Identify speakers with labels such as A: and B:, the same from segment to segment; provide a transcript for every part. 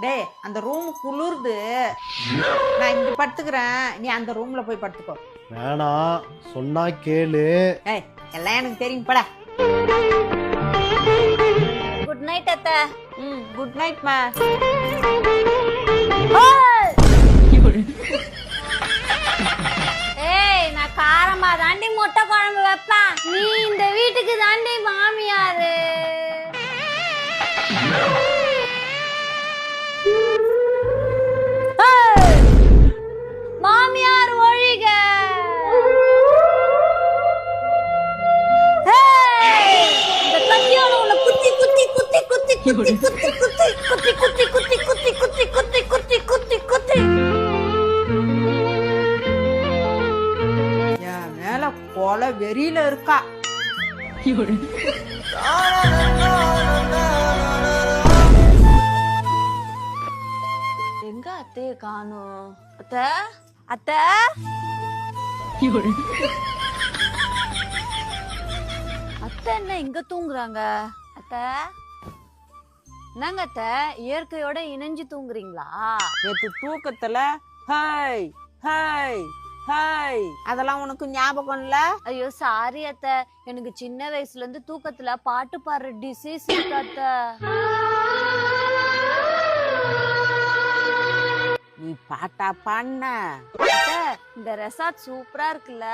A: டேய் அந்த ரூம் குளிருது, நான் இங்க படுத்துக்கிறேன், நீ அந்த ரூம்ல போய் படுத்துக்கோ.
B: வேணாம், சொன்னா கேளு.
A: ஏய் எல்லாம் எனக்கு தெரியும், பட.
C: குட் நைட் அத்தை.
A: குட் நைட் மா.
C: ஏய் நான் காரமா தாண்டி முட்டை குழம்பு வைப்பேன், நீ இந்த வீட்டுக்கு தாண்டி மாமியாரு. மாமியார் ஒழிக. இந்த கத்தியால உன்னை குத்தி குத்தி குத்தி குத்தி குத்தி குத்தி குத்தி குத்தி குத்தி குத்தி குத்தி குத்தி குத்தி குத்தி குத்தி குத்தி.
A: என் மேல கொலை வெறியில இருக்கா.
C: எங்க அத்தைய காணோம்? அத்தை அத்தை அத்தை என்ன இங்க தூங்குறாங்க? அத்தை என்னங்க அத்தை, இயற்கையோட இணைஞ்சு தூங்குறீங்களா?
A: நேத்து தூக்கத்துல ஹாய் ஹாய் ஹாய் அதெல்லாம் உனக்கு ஞாபகம் இல்ல?
C: ஐயோ சாரி அத்தை, எனக்கு சின்ன வயசுல இருந்து தூக்கத்துல பாட்டு பாடுற டிசீஸ் இருக்கு அத்தை.
A: நீ பாட்டா பாடின?
C: அத்தை, இந்த ரெசார்ட் சூப்பரா இருக்குல்ல,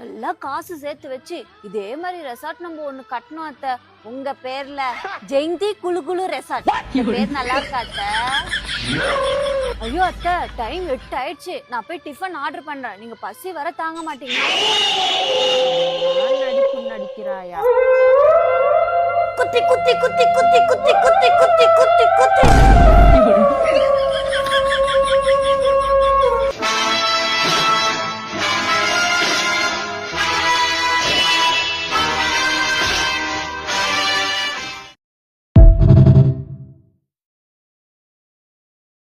C: நல்லா காசு சேர்த்து வச்சு இதே மாதிரி ரெசார்ட் நம்ம ஒண்ணு கட்டணும் அத்தை, உங்க பேர்ல ஜெயந்தி குளு குளு ரெசார்ட். பேர் நல்லா இருக்கா அத்தை? ஐயோ அத்தை, டைம் 8 ஆயிடுச்சு, நான் போய் டிஃபன் ஆர்டர் பண்றேன், நீங்க பசி வர தாங்க மாட்டீங்க.
A: நடிப்பு நடிக்கிறாயா?
C: குத்தி குத்தி குத்தி குத்தி குத்தி குத்தி குத்தி குத்தி